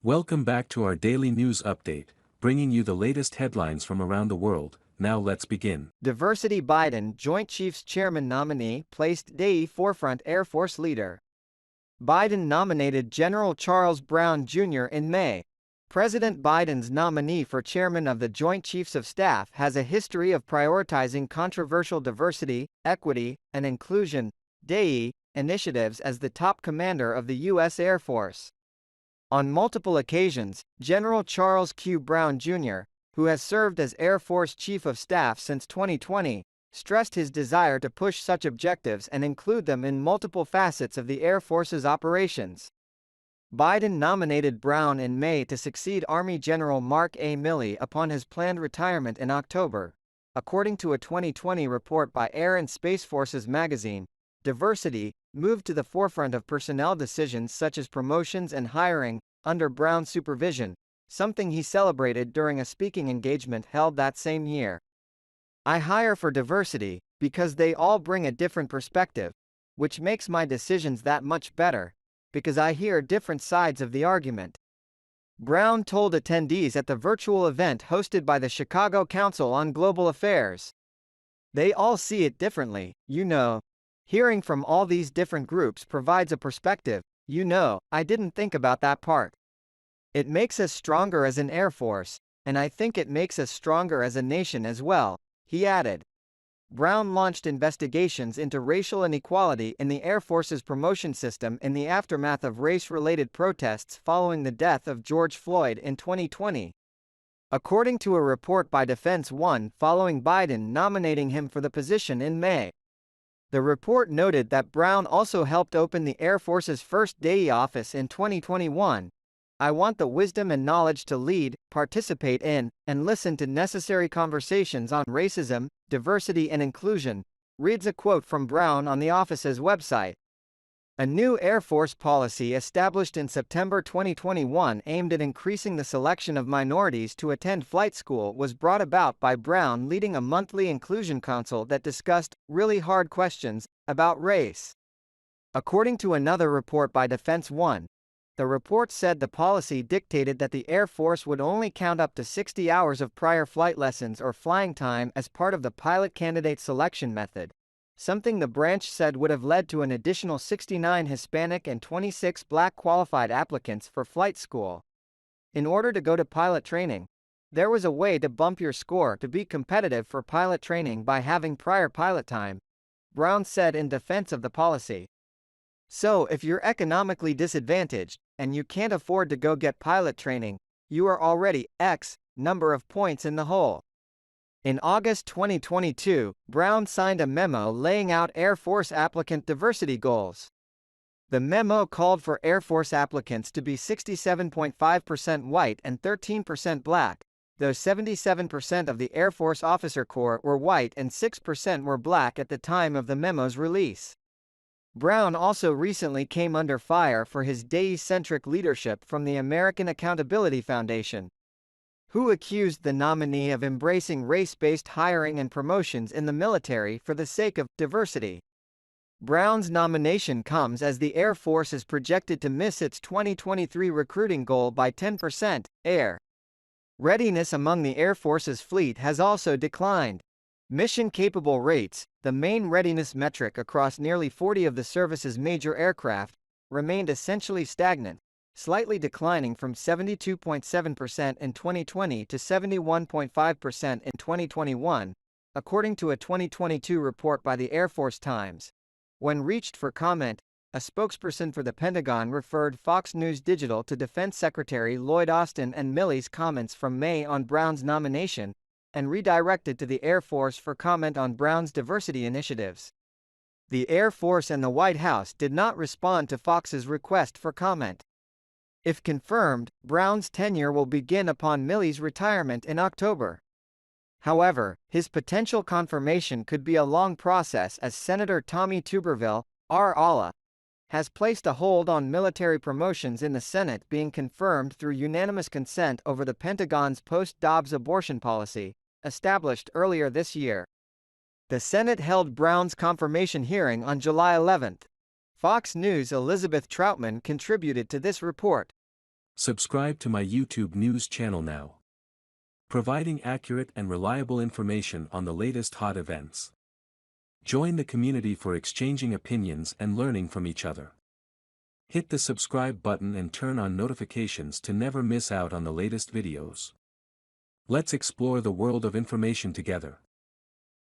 Welcome back to our daily news update, bringing you the latest headlines from around the world. Now let's begin. Diversity Biden Joint Chiefs Chairman nominee placed DEI forefront Air Force leader. Biden nominated General Charles Brown Jr. in May. President Biden's nominee for chairman of the Joint Chiefs of Staff has a history of prioritizing controversial diversity, equity, and inclusion (DEI) initiatives as the top commander of the U.S. Air Force. On multiple occasions, General Charles Q. Brown Jr., who has served as Air Force Chief of Staff since 2020, stressed his desire to push such objectives and include them in multiple facets of the Air Force's operations. Biden nominated Brown in May to succeed Army General Mark A. Milley upon his planned retirement in October. According to a 2020 report by Air and Space Forces magazine, diversity moved to the forefront of personnel decisions such as promotions and hiring under Brown's supervision, something he celebrated during a speaking engagement held that same year. "I hire for diversity because they all bring a different perspective, which makes my decisions that much better, because I hear different sides of the argument," Brown told attendees at the virtual event hosted by the Chicago Council on Global Affairs. "They all see it differently, you know. Hearing from all these different groups provides a perspective, you know. I didn't think about that part. It makes us stronger as an Air Force, and I think it makes us stronger as a nation as well," he added. Brown launched investigations into racial inequality in the Air Force's promotion system in the aftermath of race-related protests following the death of George Floyd in 2020. According to a report by Defense One following Biden nominating him for the position in May. The report noted that Brown also helped open the Air Force's first DEI office in 2021. "I want the wisdom and knowledge to lead, participate in, and listen to necessary conversations on racism, diversity and inclusion," reads a quote from Brown on the office's website. A new Air Force policy established in September 2021 aimed at increasing the selection of minorities to attend flight school was brought about by Brown leading a monthly inclusion council that discussed really hard questions about race. According to another report by Defense One, the report said the policy dictated that the Air Force would only count up to 60 hours of prior flight lessons or flying time as part of the pilot candidate selection method, something the branch said would have led to an additional 69 Hispanic and 26 Black qualified applicants for flight school. In order to go to pilot training, there was a way to bump your score to be competitive for pilot training by having prior pilot time, Brown said in defense of the policy. "So if you're economically disadvantaged, and you can't afford to go get pilot training, you are already X number of points in the hole." In August 2022, Brown signed a memo laying out Air Force applicant diversity goals. The memo called for Air Force applicants to be 67.5% white and 13% black, though 77% of the Air Force officer corps were white and 6% were black at the time of the memo's release. Brown also recently came under fire for his DEI-centric leadership from the American Accountability Foundation, who accused the nominee of embracing race-based hiring and promotions in the military for the sake of diversity. Brown's nomination comes as the Air Force is projected to miss its 2023 recruiting goal by 10%. Air readiness among the Air Force's fleet has also declined. Mission-capable rates, the main readiness metric across nearly 40 of the service's major aircraft, remained essentially stagnant, slightly declining from 72.7% in 2020 to 71.5% in 2021, according to a 2022 report by the Air Force Times. When reached for comment, a spokesperson for the Pentagon referred Fox News Digital to Defense Secretary Lloyd Austin and Milley's comments from May on Brown's nomination, and redirected to the Air Force for comment on Brown's diversity initiatives. The Air Force and the White House did not respond to Fox's request for comment. If confirmed, Brown's tenure will begin upon Milley's retirement in October. However, his potential confirmation could be a long process as Senator Tommy Tuberville, R. has placed a hold on military promotions in the Senate being confirmed through unanimous consent over the Pentagon's post-Dobbs abortion policy, established earlier this year. The Senate held Brown's confirmation hearing on July 11. Fox News' Elizabeth Troutman contributed to this report. Subscribe to my YouTube news channel now. Providing accurate and reliable information on the latest hot events. Join the community for exchanging opinions and learning from each other. Hit the subscribe button and turn on notifications to never miss out on the latest videos. Let's explore the world of information together.